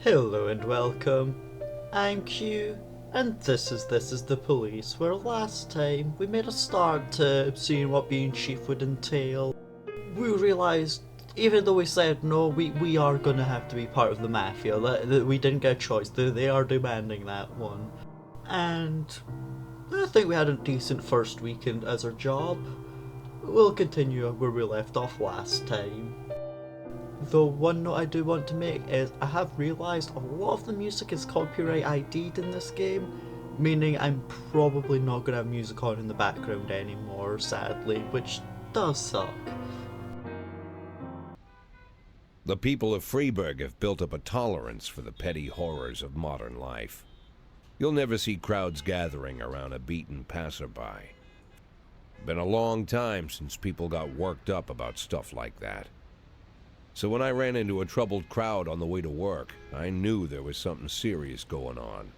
Hello and welcome. I'm Q, and this is the police. Where last time we made a start to seeing what being chief would entail. We realised, even though we said no, we are gonna have to be part of the mafia. That we didn't get a choice. They are demanding that one, and I think we had a decent first weekend as our job. We'll continue where we left off last time. Though one note I do want to make is I have realised a lot of the music is copyright ID'd in this game, meaning I'm probably not going to have music on in the background anymore, sadly, which does suck. The people of Freeburg have built up a tolerance for the petty horrors of modern life. You'll never see crowds gathering around a beaten passerby. Been a long time since people got worked up about stuff like that. So when I ran into a troubled crowd on the way to work, I knew there was something serious going on.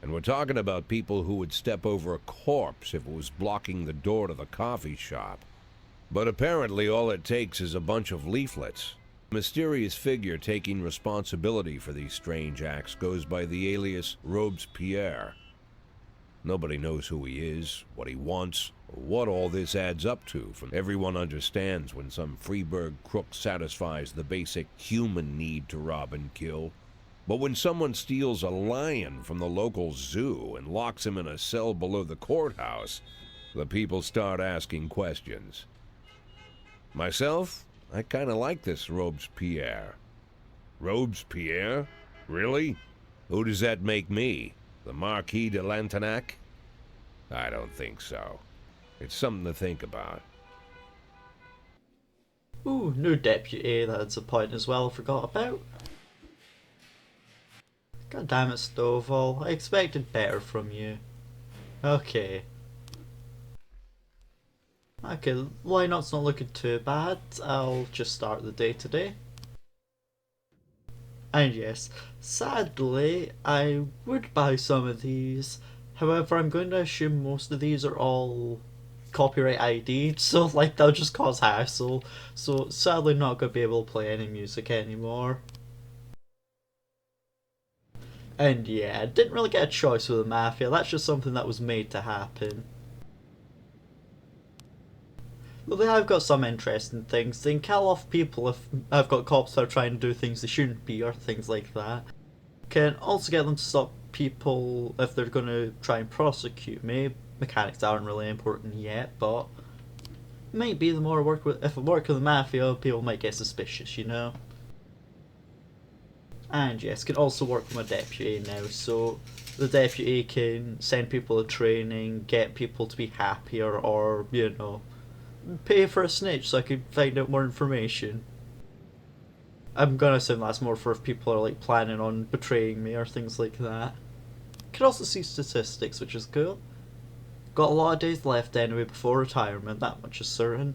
And we're talking about people who would step over a corpse if it was blocking the door to the coffee shop. But apparently all it takes is a bunch of leaflets. A mysterious figure taking responsibility for these strange acts goes by the alias Robespierre. Nobody knows who he is, what he wants, or what all this adds up to. Everyone understands when some Freeburg crook satisfies the basic human need to rob and kill. But when someone steals a lion from the local zoo and locks him in a cell below the courthouse, the people start asking questions. Myself, I kinda like this Robespierre. Robespierre? Really? Who does that make me? The Marquis de Lantenac? I don't think so. It's something to think about. Ooh, new deputy, that's a point as well I forgot about. God damn it, Stovall, I expected better from you. Okay. Okay, lineup's not looking too bad. I'll just start the day today. And yes, sadly, I would buy some of these. However, I'm going to assume most of these are all copyright ID'd, so like they'll just cause hassle. So sadly, not going to be able to play any music anymore. And yeah, didn't really get a choice with the mafia. That's just something that was made to happen. Well, they have got some interesting things. They can kill off people if I've got cops that are trying to do things they shouldn't be, or things like that. Can also get them to stop people if they're going to try and prosecute me. Mechanics aren't really important yet, but might be the more I work with. If I work with the mafia, people might get suspicious, you know. And yes, can also work with my deputy now, so the deputy can send people to training, get people to be happier, or you know, pay for a snitch so I could find out more information. I'm gonna assume that's more for if people are like planning on betraying me or things like that. Can also see statistics, which is cool. Got a lot of days left anyway before retirement, that much is certain.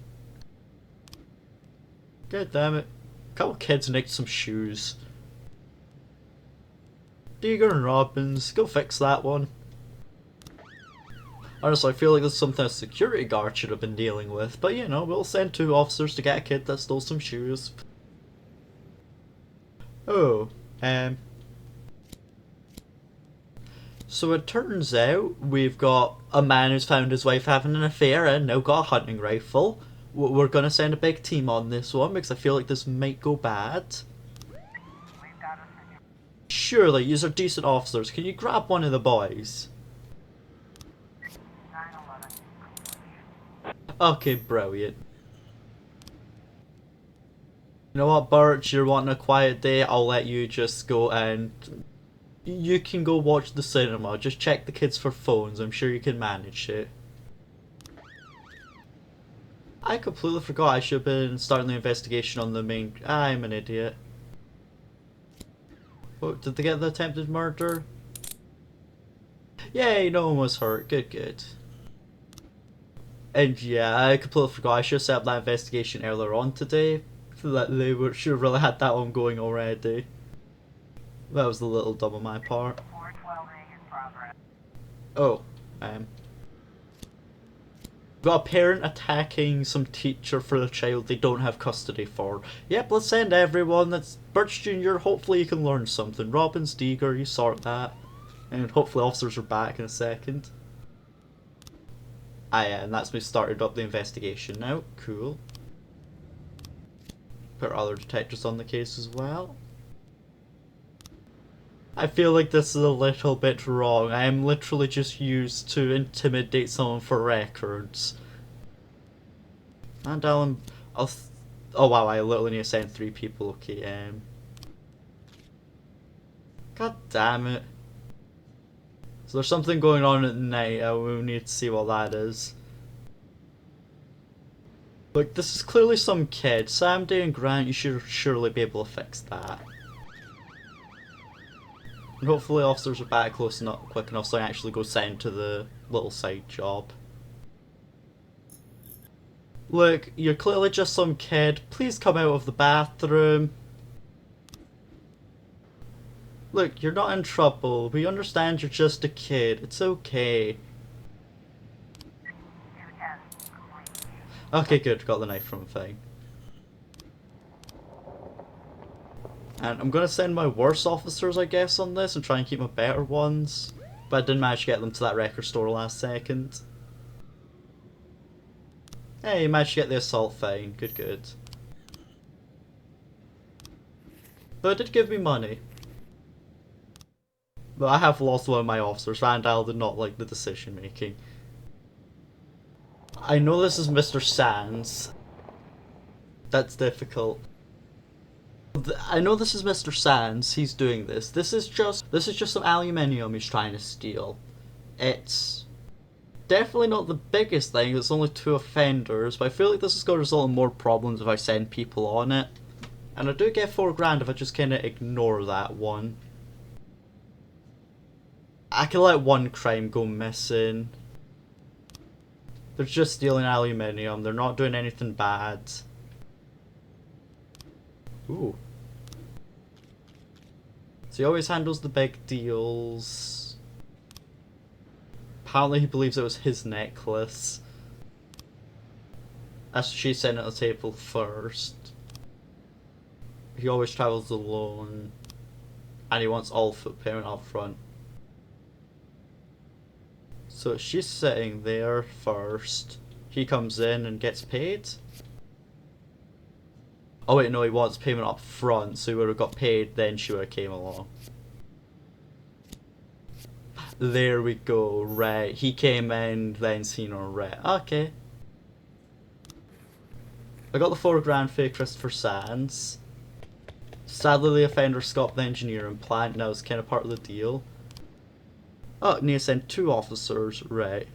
God damn it. A couple kids nicked some shoes. Deeger and Robbins, go fix that one. Honestly, I feel like this is something a security guard should have been dealing with, but you know, we'll send 2 officers to get a kid that stole some shoes. Oh, so it turns out we've got a man who's found his wife having an affair and now got a hunting rifle. We're gonna send a big team on this one because I feel like this might go bad. Surely, yous are decent officers. Can you grab one of the boys? Okay, brilliant. You know what, Birch, you're wanting a quiet day, I'll let you just go and... You can go watch the cinema, just check the kids for phones, I'm sure you can manage it. I completely forgot I should have been starting the investigation on the main... I'm an idiot. Oh, did they get the attempted murder? Yay, no one was hurt, good, good. And yeah, I completely forgot I should have set up that investigation earlier on today. That they should have really had that one going already. That was a little dumb on my part. Oh, Got a parent attacking some teacher for a child they don't have custody for. Yep, let's send everyone. That's Birch Jr. Hopefully you can learn something. Robbins, Deeger, you sort that. And hopefully officers are back in a second. Ah yeah, and that's me started up the investigation now. Cool. Put other detectives on the case as well. I feel like this is a little bit wrong. I am literally just used to intimidate someone for records. And oh wow, I literally need to send 3 people. Okay, God damn it. So there's something going on at night. We need to see what that is. Look, this is clearly some kid. Sam, Day, and Grant, you should surely be able to fix that. And hopefully officers are back quick enough so I can actually go send to the little side job. Look, you're clearly just some kid. Please come out of the bathroom. Look, you're not in trouble. We understand you're just a kid. It's okay. Okay, good. Got the knife from a thing. And I'm gonna send my worst officers, I guess, on this and try and keep my better ones. But I didn't manage to get them to that record store last second. Hey, you managed to get the assault fine. Good, good. Though it did give me money. But I have lost one of my officers. Randall did not like the decision making. I know this is Mr. Sands. That's difficult. I know this is Mr. Sands, he's doing this. This is just some aluminium he's trying to steal. It's definitely not the biggest thing, it's only 2 offenders, but I feel like this is going to result in more problems if I send people on it. And I do get 4 grand if I just kinda ignore that one. I can let 1 crime go missing. They're just stealing aluminium, they're not doing anything bad. Ooh. So he always handles the big deals. Apparently he believes it was his necklace. That's what she sent at the table first. He always travels alone. And he wants all foot payment up front. So she's sitting there first. He comes in and gets paid. Oh wait, no, he wants payment up front, so he would have got paid, then she would have came along. There we go, right. He came in, then seen her, right. Okay. I got the 4 grand for Christopher Sands. Sadly the offender stopped the engineering plant, now it's kind of part of the deal. Oh, need to send 2 officers, right.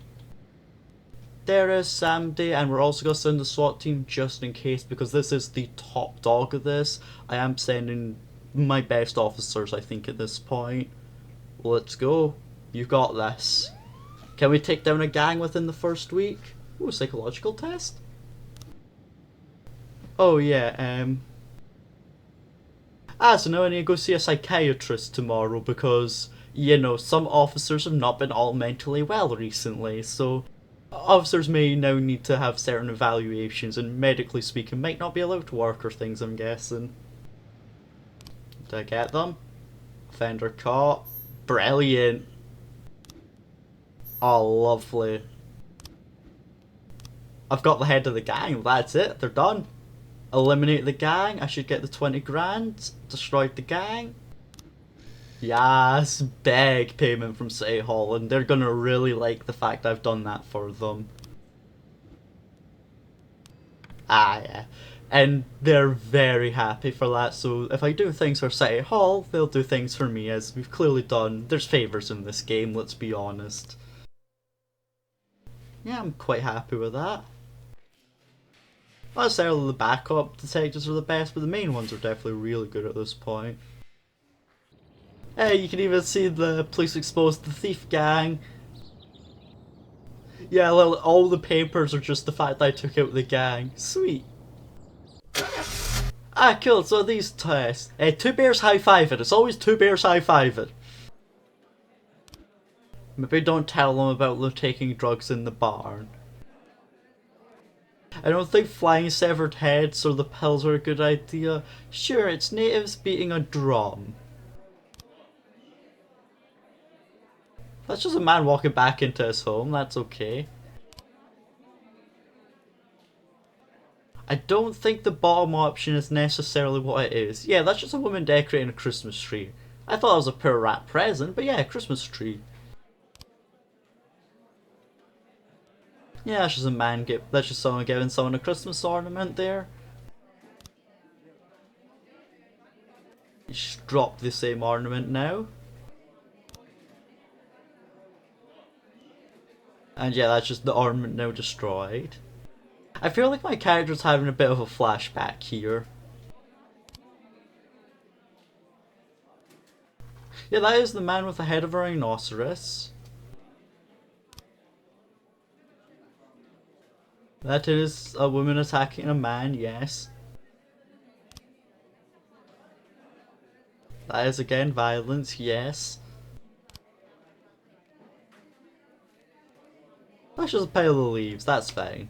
There is Samdy, and we're also going to send the SWAT team just in case, because this is the top dog of this. I am sending my best officers, I think, at this point. Let's go. You got this. Can we take down a gang within the first week? Ooh, psychological test? Oh yeah, so now I need to go see a psychiatrist tomorrow because, you know, some officers have not been all mentally well recently, so officers may now need to have certain evaluations and medically speaking might not be allowed to work or things, I'm guessing. Did I get them? Offender caught. Brilliant. Oh, lovely. I've got the head of the gang, that's it, they're done. Eliminate the gang, I should get the 20 grand. Destroyed the gang. Yes, big payment from City Hall, and they're gonna really like the fact I've done that for them. Ah, yeah. And they're very happy for that, so if I do things for City Hall, they'll do things for me, as we've clearly done. There's favours in this game, let's be honest. Yeah, I'm quite happy with that. Not necessarily the backup detectives are the best, but the main ones are definitely really good at this point. Hey, you can even see the police exposed the thief gang. Yeah, well, all the papers are just the fact that I took out the gang. Sweet. Ah, cool, so these tests. 2 bears high-five it. It's always 2 bears high-five it. Maybe don't tell them about them taking drugs in the barn. I don't think flying severed heads or the pills are a good idea. Sure, it's natives beating a drum. That's just a man walking back into his home, that's okay. I don't think the bottom option is necessarily what it is. Yeah, that's just a woman decorating a Christmas tree. I thought it was a poor rat present, but yeah, Christmas tree. Yeah, that's just a man that's just someone giving someone a Christmas ornament there. Just drop the same ornament now. And yeah, that's just the ornament now destroyed. I feel like my character's having a bit of a flashback here. Yeah, that is the man with the head of a rhinoceros. That is a woman attacking a man, yes. That is again violence, yes. That's just a pile of leaves, that's fine.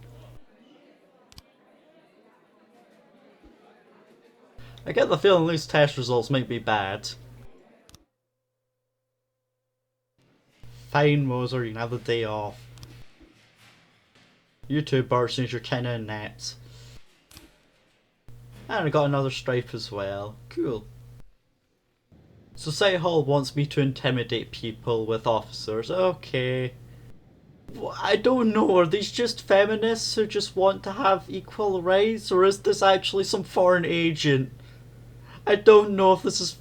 I get the feeling these test results might be bad. Fine, Moser, you can have the day off. You two birds need your kinda inept. And I got another stripe as well. Cool. So City Hall wants me to intimidate people with officers. Okay. I don't know, are these just feminists who just want to have equal rights, or is this actually some foreign agent? I don't know if this is...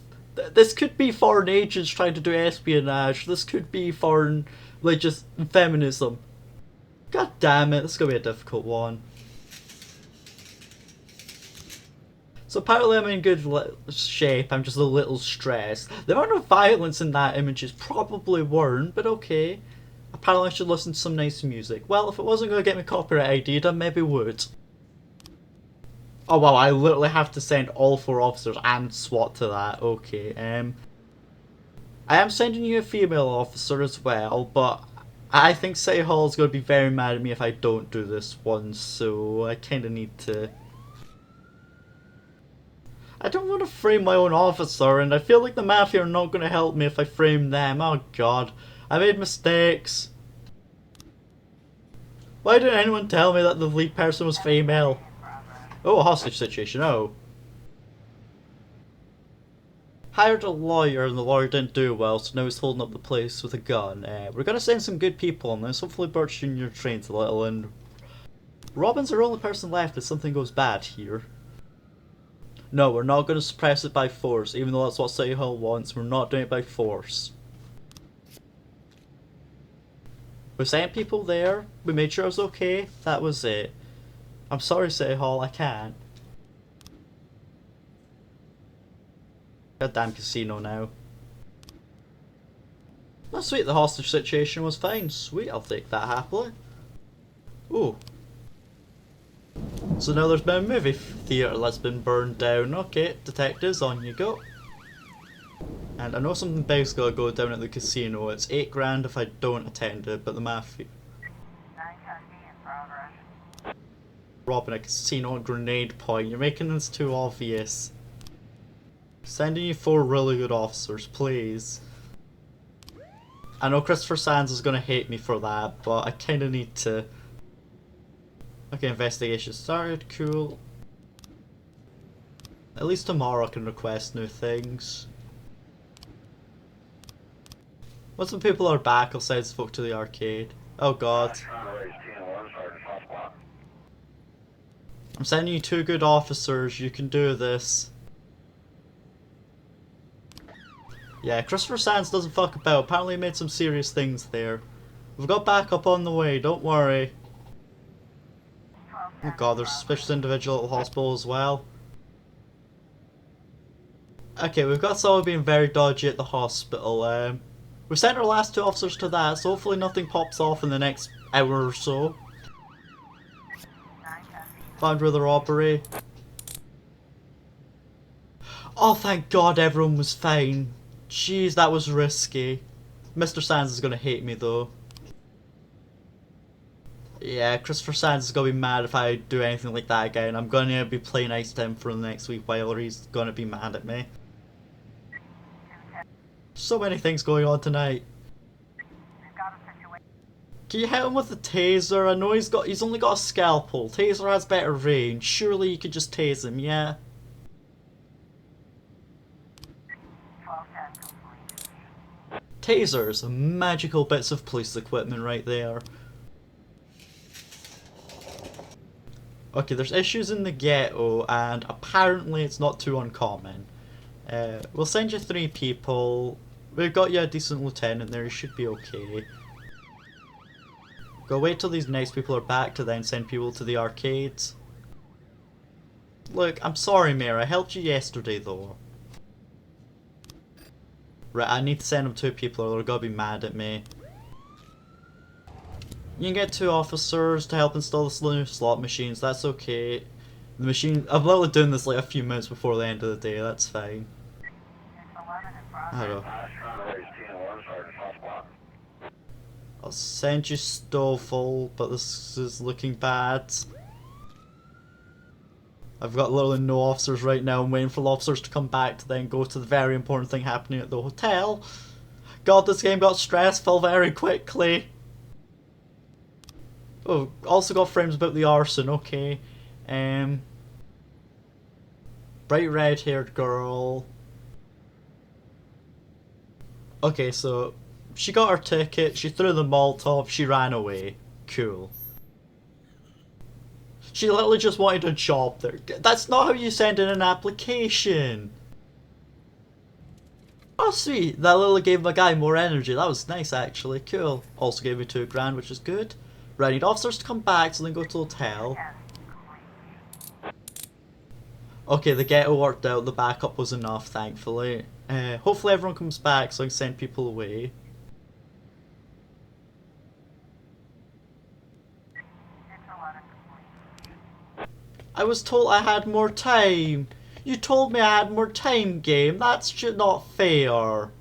This could be foreign agents trying to do espionage. This could be foreign, like, just feminism. God damn it, this is gonna be a difficult one. So apparently I'm in good shape, I'm just a little stressed. The amount of violence in that images probably weren't, but okay. Apparently I should listen to some nice music. Well, if it wasn't going to get me copyright ID'd, I maybe would. Oh wow, I literally have to send all 4 officers and SWAT to that. Okay, I am sending you a female officer as well, but I think City Hall's going to be very mad at me if I don't do this one, so I kind of need to... I don't want to frame my own officer, and I feel like the mafia are not going to help me if I frame them. Oh god, I made mistakes. Why didn't anyone tell me that the lead person was female? Oh, a hostage situation, oh. Hired a lawyer and the lawyer didn't do well, so now he's holding up the place with a gun. We're going to send some good people on this. Hopefully Birch Jr. trains a little, and Robin's our only person left if something goes bad here. No, we're not going to suppress it by force, even though that's what City Hall wants. We're not doing it by force. We sent people there, we made sure it was okay, that was it. I'm sorry City Hall, I can't. Goddamn casino now. Oh sweet, the hostage situation was fine. Sweet, I'll take that happily. Ooh. So now there's been a movie theatre that's been burned down. Okay, detectives, on you go. And I know something big's gotta go down at the casino. It's 8 grand if I don't attend it, but the mafia... Robbing a casino at Grenade Point. You're making this too obvious. Sending you 4 really good officers, please. I know Christopher Sands is gonna hate me for that, but I kinda need to... Okay, investigation started, cool. At least tomorrow I can request new things. Once some people are back, I'll send folk to the arcade. Oh god. I'm sending you 2 good officers, you can do this. Yeah, Christopher Sands doesn't fuck about. Apparently he made some serious things there. We've got backup on the way, don't worry. Oh god, there's a suspicious individual at the hospital as well. Okay, we've got someone being very dodgy at the hospital. We sent our last 2 officers to that, so hopefully nothing pops off in the next hour or so. Found with a robbery. Oh, thank god everyone was fine. Jeez, that was risky. Mr. Sands is gonna hate me though. Yeah, Christopher Sands is gonna be mad if I do anything like that again. I'm gonna be playing nice to him for the next week while he's gonna be mad at me. So many things going on tonight. Can you hit him with the taser? I know he's only got a scalpel. Taser has better range. Surely you could just tase him, yeah? Tasers, magical bits of police equipment right there. Okay, there's issues in the ghetto, and apparently it's not too uncommon. We'll send you 3 people. We've got you a decent lieutenant there, you should be okay. Go wait till these nice people are back to then send people to the arcades. Look, I'm sorry, Mayor, I helped you yesterday though. Right, I need to send them 2 people or they're gonna be mad at me. You can get 2 officers to help install the new slot machines, that's okay. The machine, I'm literally doing this like a few minutes before the end of the day, that's fine. I don't know. I'll send you Stoffel, but this is looking bad. I've got literally no officers right now. I'm waiting for the officers to come back to then go to the very important thing happening at the hotel. God, this game got stressful very quickly. Oh, also got frames about the arson, okay. Bright red haired girl. Okay, so she got her ticket, she threw the Molotov, she ran away. Cool. She literally just wanted a job there. That's not how you send in an application. Oh sweet, that literally gave my guy more energy. That was nice actually, cool. Also gave me $2,000, which is good. Right, I need officers to come back so then go to the hotel. Okay, the ghetto worked out, the backup was enough thankfully. Hopefully everyone comes back so I can send people away. I was told I had more time. You told me I had more time, game. That's just not fair.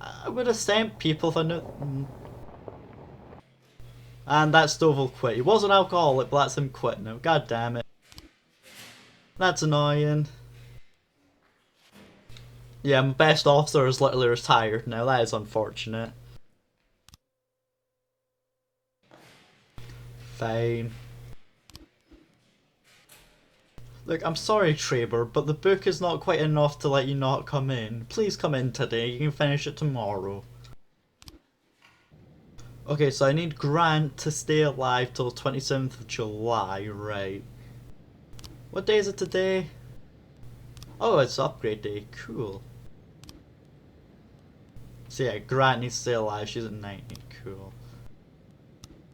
I would have sent people if I knew. And that Stovall quit. He was an alcoholic, but that's him quit now. God damn it. That's annoying. Yeah, my best officer is literally retired now. That is unfortunate. Fine. Look, I'm sorry, Traber, but the book is not quite enough to let you not come in. Please come in today. You can finish it tomorrow. Okay, so I need Grant to stay alive till 27th of July, right. What day is it today? Oh, it's upgrade day. Cool. So yeah, Grant needs to stay alive. She's at 90. Cool.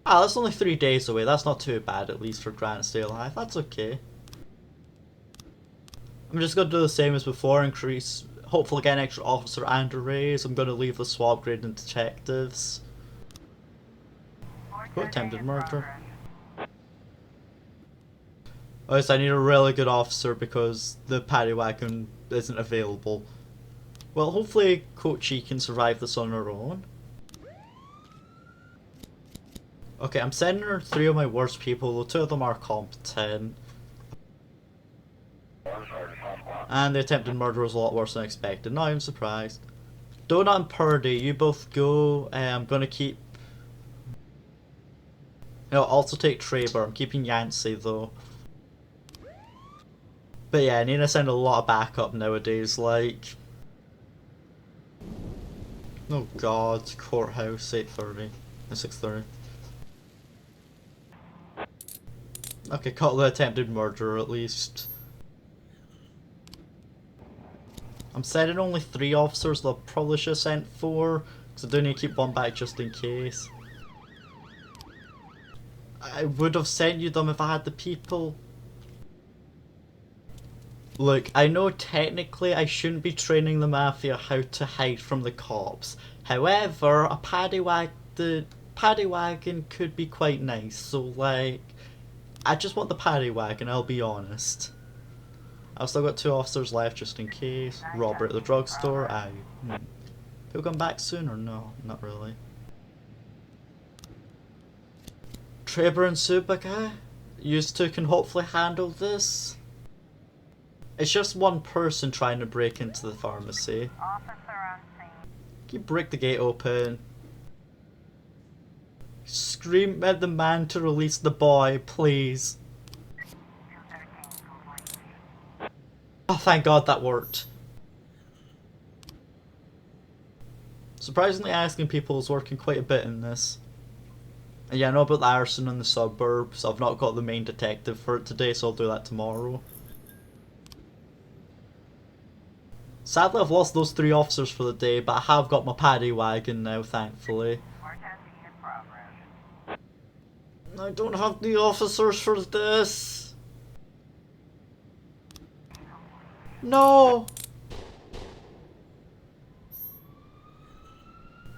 Ah, that's only 3 days away. That's not too bad, at least, for Grant to stay alive. That's okay. I'm just going to do the same as before. Increase, hopefully get an extra officer and a raise. I'm going to leave the swap grade in detectives. Who attempted murder? Oh, yes, I need a really good officer because the paddy wagon isn't available. Well, hopefully Kochi can survive this on her own. Okay, I'm sending her 3 of my worst people, though 2 of them are competent. And the attempted murder was a lot worse than expected. Not even surprised. Donut and Purdy, you both go. I'm gonna keep... No, also take Traber. I'm keeping Yancey though. But yeah, I need to send a lot of backup nowadays, like... Oh god, courthouse, 8:30. 6:30. Okay, caught the attempted murderer at least. I'm sending only 3 officers, though I probably should have sent 4, because I do need to keep one back just in case. I would have sent you them if I had the people. Look, I know technically I shouldn't be training the mafia how to hide from the cops. However, the paddy wagon could be quite nice, so like, I just want the paddy wagon, I'll be honest. I've still got 2 officers left just in case. Robert at the drugstore. He'll come back soon or no? Not really. Traber and Subaka, you two can hopefully handle this. It's just one person trying to break into the pharmacy. Officer on scene. Can you break the gate open? Scream at the man to release the boy, please. 213 complete. Oh, thank God that worked. Surprisingly, asking people is working quite a bit in this. And yeah, I know about the arson in the suburbs. I've not got the main detective for it today, so I'll do that tomorrow. Sadly, I've lost those 3 officers for the day, but I have got my paddy wagon now, thankfully. 410 in progress. I don't have the officers for this. No!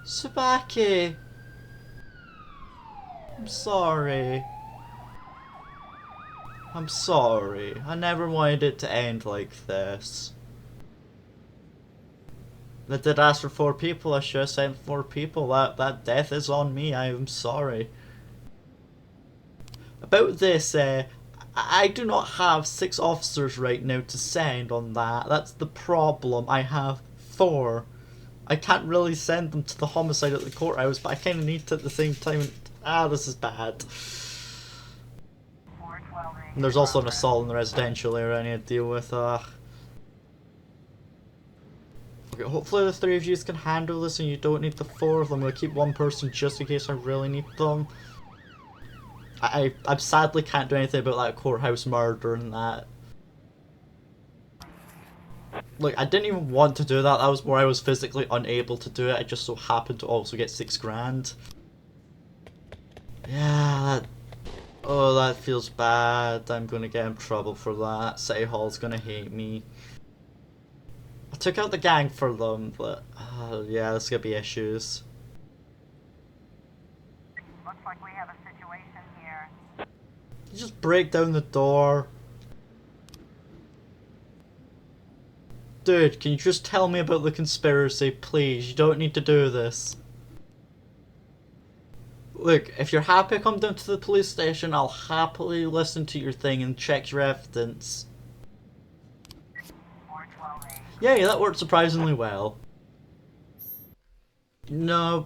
Subaki! I'm sorry. I'm sorry. I never wanted it to end like this. I did ask for 4 people. I should have sent 4 people. That death is on me. I am sorry. About this, I do not have 6 officers right now to send on that. That's the problem. I have 4. I can't really send them to the homicide at the courthouse, but I kind of need to at the same time. This is bad. 412 And there's also an assault in the residential area I need to deal with. Okay, hopefully the 3 of you can handle this and you don't need the 4 of them. I'm going to keep 1 person just in case I really need them. I sadly can't do anything about that courthouse murder and that. Look, I didn't even want to do that. That was where I was physically unable to do it. I just so happened to also get 6 grand. Yeah, that feels bad. I'm gonna get in trouble for that. City Hall's gonna hate me. I took out the gang for them, but yeah, there's gonna be issues. Looks like we have a situation here. You just break down the door. Dude, can you just tell me about the conspiracy, please? You don't need to do this. Look, if you're happy to come down to the police station, I'll happily listen to your thing and check your evidence. 412 Yeah, that worked surprisingly well. No,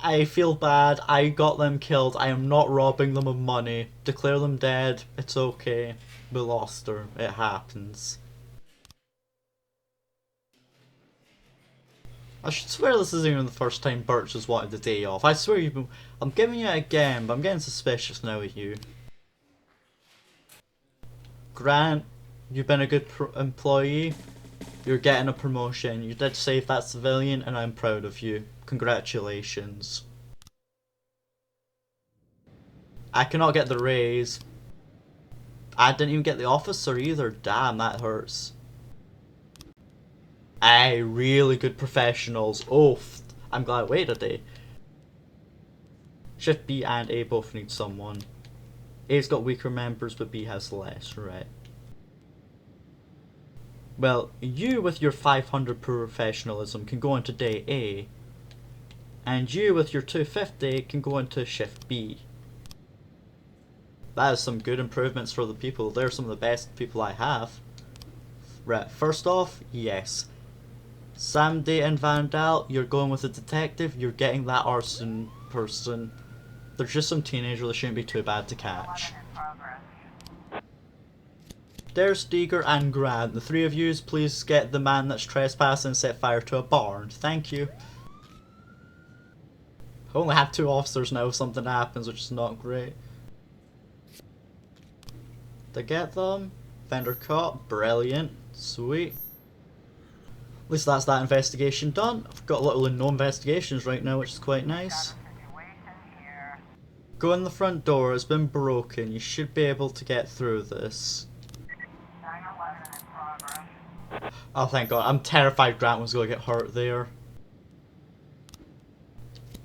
I feel bad. I got them killed. I am not robbing them of money. Declare them dead. It's okay. We lost her. It happens. I should swear this isn't even the first time Birch has wanted the day off. I swear you've been... I'm giving you it again, but I'm getting suspicious now of you. Grant, you've been a good employee. You're getting a promotion. You did save that civilian, and I'm proud of you. Congratulations. I cannot get the raise. I didn't even get the officer either. Damn, that hurts. Aye, really good professionals. Oh, I'm glad I waited a day. Shift B and A both need someone. A's got weaker members, but B has less, right? Well, you with your 500 professionalism can go into day A. And you with your 250 can go into shift B. That is some good improvements for the people. They're some of the best people I have. Right, first off, yes. Sam Day and Vandal, you're going with a detective, you're getting that arson person. They're just some teenager that shouldn't be too bad to catch. 11 in progress. There's Steger and Grant. The 3 of yous, please get the man that's trespassing and set fire to a barn. Thank you. I only have 2 officers now if something happens, which is not great. To get them. Vendor caught. Brilliant. Sweet. At least that's that investigation done. I've got little and no investigations right now, which is quite nice. Got a situation here. Go in the front door, it's been broken. You should be able to get through this. 911 in progress. Oh, thank God. I'm terrified Grant was going to get hurt there.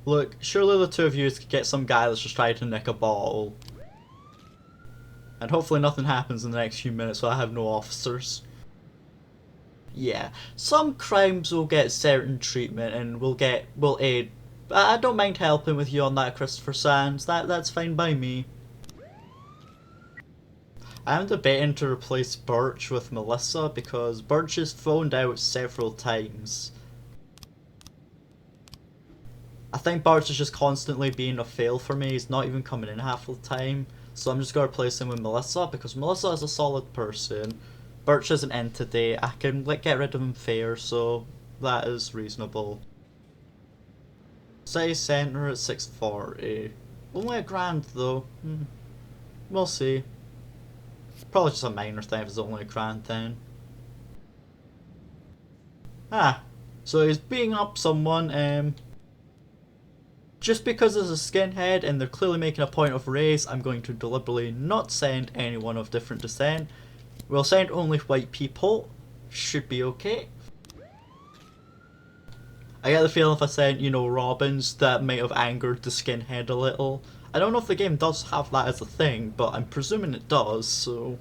Look, surely the 2 of you could get some guy that's just trying to nick a bottle. And hopefully nothing happens in the next few minutes so I have no officers. Yeah, some crimes will get certain treatment and will aid But I don't mind helping with you on that, Christopher Sands. That's fine by me. I'm debating to replace Birch with Melissa because Birch has phoned out several times. I think Birch is just constantly being a fail for me. He's not even coming in half the time. So I'm just going to replace him with Melissa because Melissa is a solid person. Birch is an entity. I can get rid of him fair, so that is reasonable. City centre at 640. Only $1,000 though. We'll see. Probably just a minor thing if it's only $1,000 then. So he's beating up someone. Just because there's a skinhead and they're clearly making a point of race, I'm going to deliberately not send anyone of different descent. We'll send only white people. Should be okay. I get the feeling if I sent, Robins, that might have angered the skinhead a little. I don't know if the game does have that as a thing, but I'm presuming it does, so...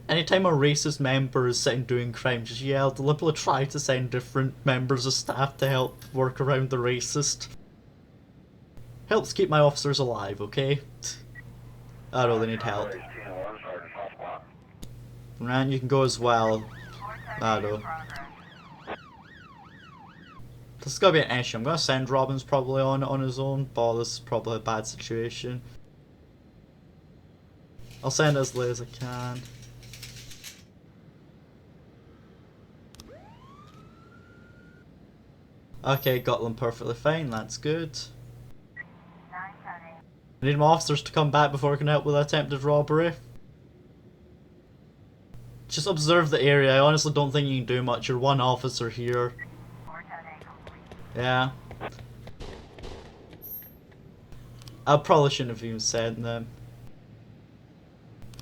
Anytime a racist member is sitting doing crime, just I'll deliberately try to send different members of staff to help work around the racist. Helps keep my officers alive, okay? I really need help. Ran, you can go as well. I don't. This is gonna be an issue. I'm gonna send Robbins probably on his own, but this is probably a bad situation. I'll send as late as I can. Okay, got them perfectly fine, that's good. I need my officers to come back before I can help with attempted robbery. Just observe the area. I honestly don't think you can do much. You're one officer here. Yeah. I probably shouldn't have even sent them.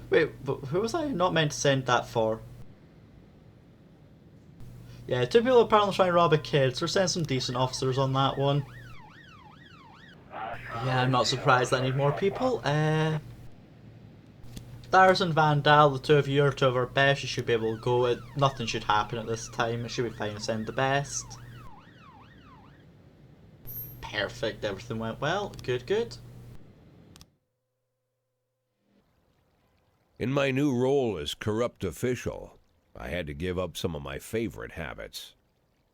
Wait, but who was I not meant to send that for? Yeah, 2 people apparently trying to rob a kid, so we're sending some decent officers on that one. Yeah, I'm not surprised I need more people. Darius and Vandal, the two of you are two of our best. You should be able to go. Nothing should happen at this time. It should be fine to send the best. Perfect, everything went well. Good, good. In my new role as corrupt official, I had to give up some of my favorite habits.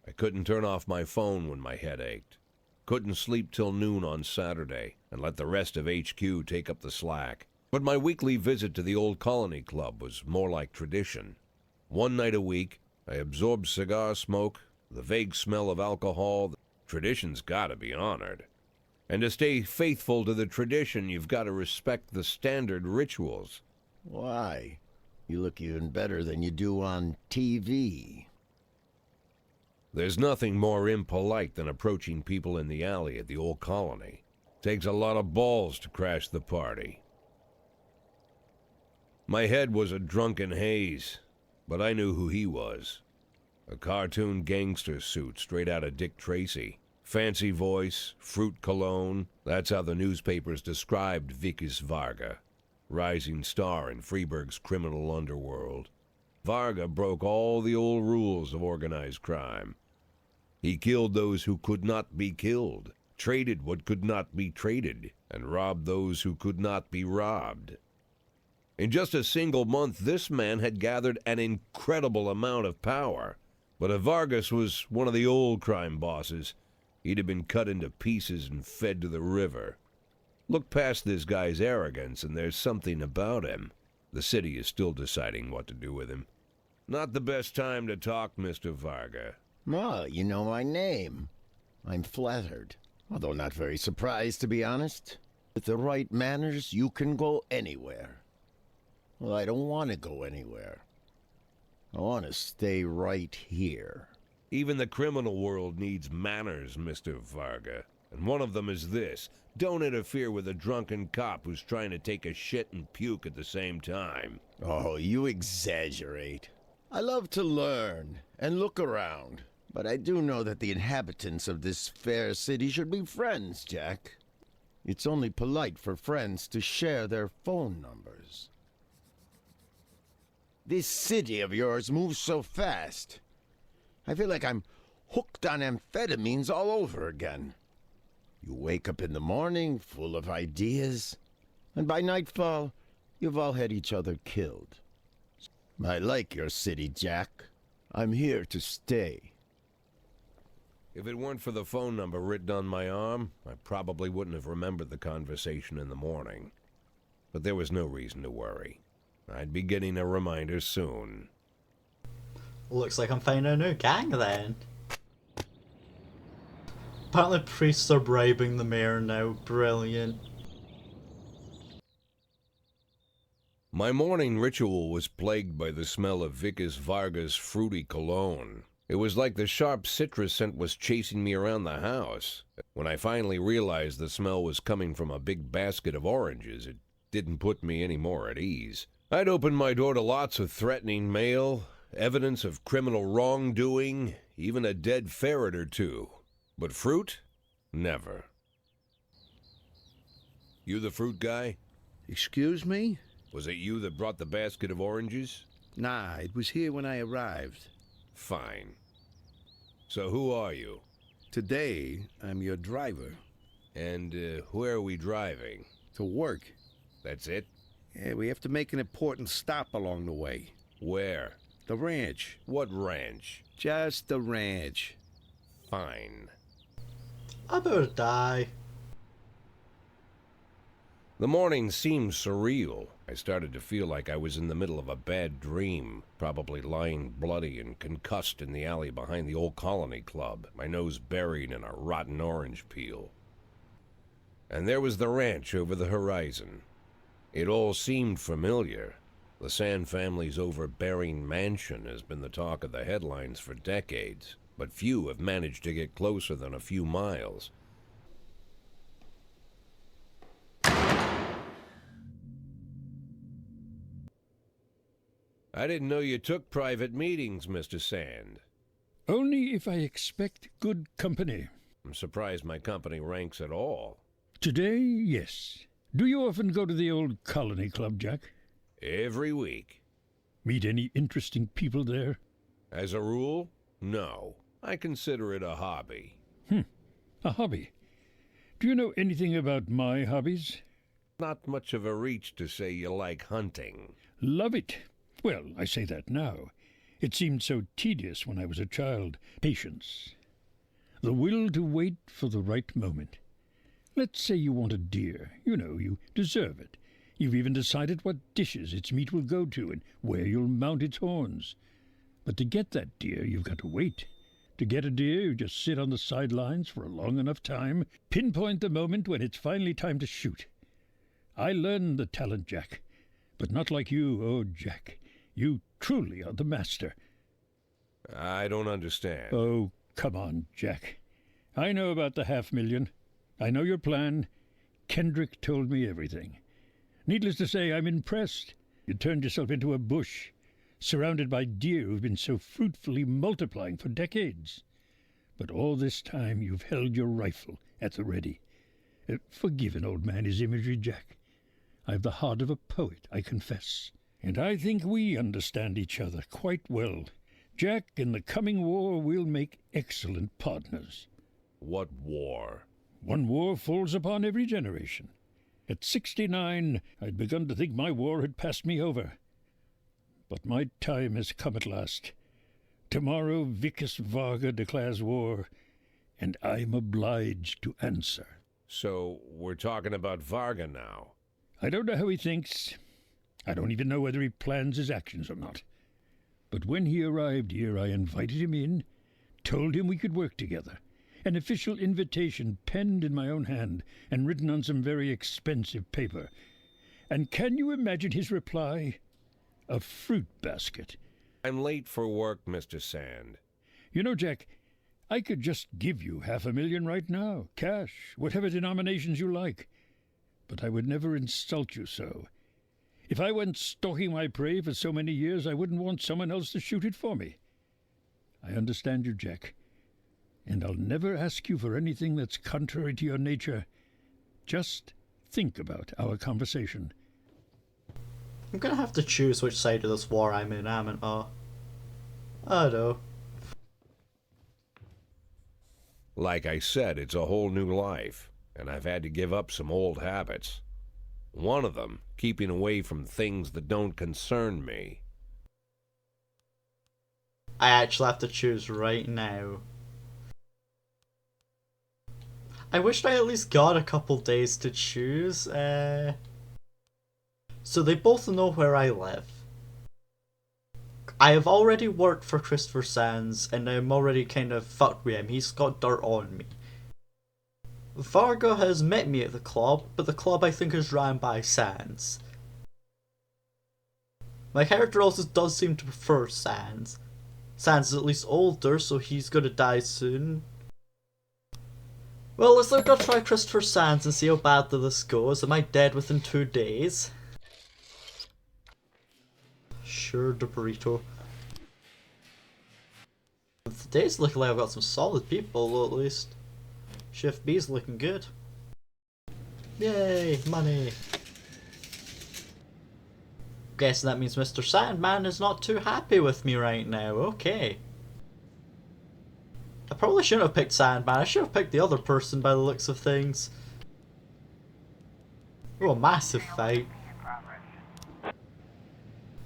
I couldn't turn off my phone when my head ached. Couldn't sleep till noon on Saturday and let the rest of HQ take up the slack. But my weekly visit to the old colony club was more like tradition. One night a week, I absorbed cigar smoke, the vague smell of alcohol. Tradition's gotta be honored. And to stay faithful to the tradition, you've got to respect the standard rituals. Why? You look even better than you do on TV. There's nothing more impolite than approaching people in the alley at the old colony. Takes a lot of balls to crash the party. My head was a drunken haze, but I knew who he was. A cartoon gangster suit straight out of Dick Tracy. Fancy voice, fruit cologne. That's how the newspapers described Vikas Varga. Rising star in Freeburg's criminal underworld. Varga broke all the old rules of organized crime. He killed those who could not be killed, traded what could not be traded, and robbed those who could not be robbed. In just a single month, this man had gathered an incredible amount of power. But if Vargas was one of the old crime bosses, he'd have been cut into pieces and fed to the river. Look past this guy's arrogance, and there's something about him. The city is still deciding what to do with him. Not the best time to talk, Mr. Varga. Oh, you know my name. I'm flattered, although not very surprised, to be honest. With the right manners, you can go anywhere. Well, I don't want to go anywhere. I want to stay right here. Even the criminal world needs manners, Mr. Varga. And one of them is this. Don't interfere with a drunken cop who's trying to take a shit and puke at the same time. Oh, you exaggerate. I love to learn and look around. But I do know that the inhabitants of this fair city should be friends, Jack. It's only polite for friends to share their phone numbers. This city of yours moves so fast. I feel like I'm hooked on amphetamines all over again. You wake up in the morning full of ideas, and by nightfall, you've all had each other killed. I like your city, Jack. I'm here to stay. If it weren't for the phone number written on my arm, I probably wouldn't have remembered the conversation in the morning. But there was no reason to worry. I'd be getting a reminder soon. Looks like I'm finding a new gang then. Apparently priests are bribing the mayor now. Brilliant. My morning ritual was plagued by the smell of Vicus Varga's fruity cologne. It was like the sharp citrus scent was chasing me around the house. When I finally realized the smell was coming from a big basket of oranges, it didn't put me any more at ease. I'd opened my door to lots of threatening mail, evidence of criminal wrongdoing, even a dead ferret or two. But fruit? Never. You the fruit guy? Excuse me? Was it you that brought the basket of oranges? Nah, it was here when I arrived. Fine. So who are you? Today, I'm your driver. And where are we driving? To work. That's it? Yeah, we have to make an important stop along the way. Where? The ranch. What ranch? Just the ranch. Fine. I better die. The morning seemed surreal. I started to feel like I was in the middle of a bad dream, probably lying bloody and concussed in the alley behind the old Colony Club, my nose buried in a rotten orange peel. And there was the ranch over the horizon. It all seemed familiar. The Sand family's overbearing mansion has been the talk of the headlines for decades, but few have managed to get closer than a few miles. I didn't know you took private meetings, Mr. Sand. Only if I expect good company. I'm surprised my company ranks at all. Today, yes. Do you often go to the old Colony Club, Jack? Every week. Meet any interesting people there? As a rule, no. I consider it a hobby. A hobby. Do you know anything about my hobbies? Not much of a reach to say you like hunting. Love it. Well, I say that now. It seemed so tedious when I was a child. Patience. The will to wait for the right moment. Let's say you want a deer. You know, you deserve it. You've even decided what dishes its meat will go to and where you'll mount its horns. But to get that deer, you've got to wait. To get a deer, you just sit on the sidelines for a long enough time, pinpoint the moment when it's finally time to shoot. I learned the talent, Jack. But not like you, oh, Jack. You truly are the master. I don't understand. Oh, come on, Jack. I know about the 500,000. I know your plan. Kendrick told me everything. Needless to say, I'm impressed. You turned yourself into a bush, surrounded by deer who've been so fruitfully multiplying for decades. But all this time you've held your rifle at the ready. Forgive an old man his imagery, Jack. I've the heart of a poet, I confess. And I think we understand each other quite well. Jack, in the coming war, we'll make excellent partners. What war? One war falls upon every generation. At 69, I'd begun to think my war had passed me over. But my time has come at last. Tomorrow Vicus Varga declares war, and I'm obliged to answer. So we're talking about Varga now. I don't know how he thinks. I don't even know whether he plans his actions or not. But when he arrived here, I invited him in, told him we could work together. An official invitation penned in my own hand and written on some very expensive paper. And can you imagine his reply? A fruit basket. I'm late for work, Mr. Sand. You know, Jack, I could just give you 500,000 right now, cash, whatever denominations you like. But I would never insult you so. If I went stalking my prey for so many years, I wouldn't want someone else to shoot it for me. I understand you, Jack. And I'll never ask you for anything that's contrary to your nature. Just think about our conversation. I'm gonna have to choose which side of this war I'm in, am I? I don't know. Like I said, it's a whole new life. and I've had to give up some old habits. One of them, keeping away from things that don't concern me. I actually have to choose right now. I wished I at least got a couple days to choose. So they both know where I live. I have already worked for Christopher Sands, and I'm already kind of fucked with him. He's got dirt on me. Varga has met me at the club, but the club I think is run by Sands. My character also does seem to prefer Sands. Sands is at least older, so he's gonna die soon. Well, let's go try Christopher Sands and see how badly this goes. Am I dead within 2 days? Sure, the burrito. Today's looking like I've got some solid people, at least. Shift B's looking good. Yay, money! Guessing that means Mr. Sandman is not too happy with me right now. Okay. I probably shouldn't have picked Sandman. I should have picked the other person by the looks of things. Oh, a massive fight.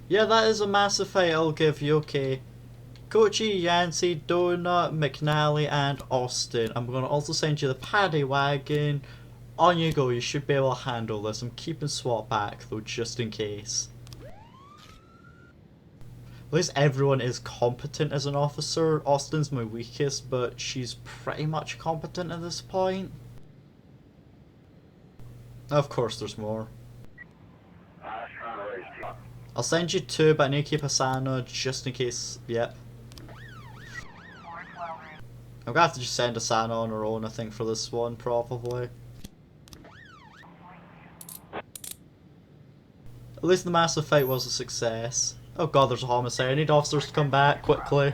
Yeah, that is a massive fight, I'll give you, okay. Kochi, Yancey, Donut, McNally, and Austin. I'm going to also send you the paddy wagon. On you go, you should be able to handle this. I'm keeping SWAT back though, just in case. At least everyone is competent as an officer. Austin's my weakest, but she's pretty much competent at this point. Of course there's more. I'll send you 2, but I need to keep Asana just in case. Yep. I'm gonna have to just send Asana on her own, I think, for this one, probably. At least the massive fight was a success. Oh god, there's a homicide. I need officers to come back quickly.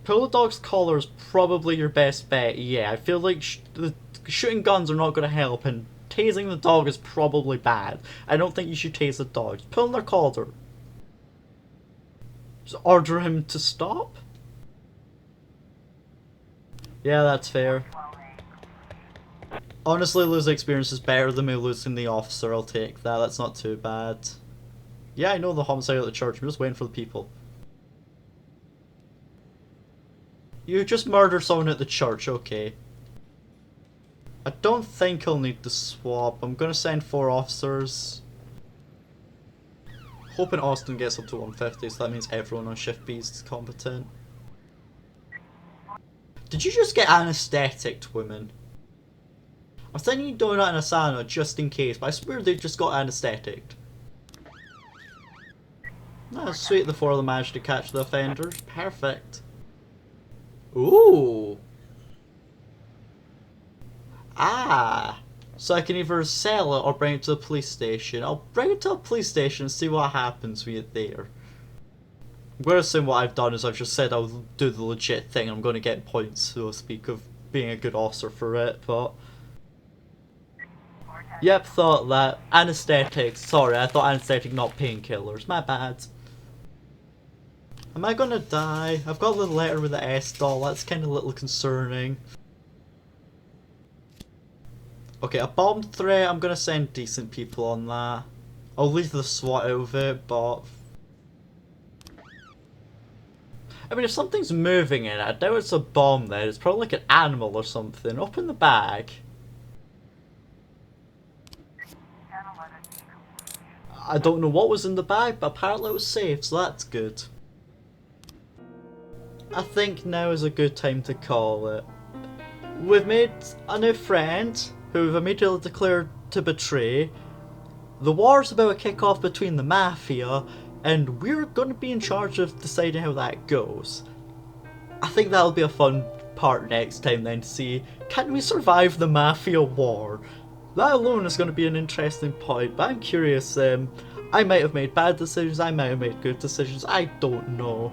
Pull the dog's collar is probably your best bet. Yeah, I feel like shooting guns are not going to help, and tasing the dog is probably bad. I don't think you should tase the dog. Pull their collar. Just order him to stop? Yeah, that's fair. Honestly, losing experience is better than me losing the officer. I'll take that. That's not too bad. Yeah, I know the homicide at the church. I'm just waiting for the people. You just murdered someone at the church, okay. I don't think I'll need to swap. I'm gonna send 4 officers. Hoping Austin gets up to 150, so that means everyone on shift B is competent. Did you just get anesthetic, women? I'm sending you Donut and Asana just in case, but I swear they just got anesthetic. Ah, sweet, the 4 of them managed to catch the offenders. Perfect. Ooh. Ah. So I can either sell it or bring it to the police station. I'll bring it to the police station and see what happens with it there. I'm going to assume what I've done is I've just said I'll do the legit thing. I'm going to get points, so to speak, of being a good officer for it, but... Yep, thought that. Anesthetics. Sorry, I thought anesthetic, not painkillers. My bad. Am I gonna die? I've got a little letter with the S doll. That's kind of a little concerning. Okay, a bomb threat. I'm gonna send decent people on that. I'll leave the SWAT out of it, but... I mean, if something's moving in it, I doubt it's a bomb then. It's probably like an animal or something. Open the bag. I don't know what was in the bag, but apparently it was safe, so that's good. I think now is a good time to call it. We've made a new friend, who we've immediately declared to betray. The war's about to kick off between the mafia, and we're going to be in charge of deciding how that goes. I think that'll be a fun part next time then, to see, can we survive the mafia war? That alone is going to be an interesting point, but I'm curious. I might have made bad decisions, I might have made good decisions, I don't know.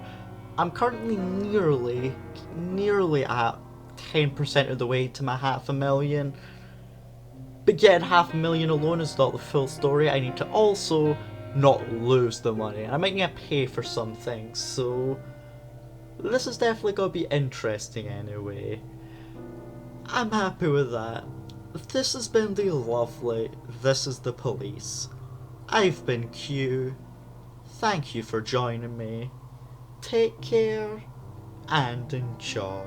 I'm currently nearly at 10% of the way to my $500,000. But getting $500,000 alone is not the full story. I need to also not lose the money. I might need to pay for some things, so... This is definitely going to be interesting anyway. I'm happy with that. This has been the lovely This is the Police. I've been Q. Thank you for joining me. Take care and enjoy.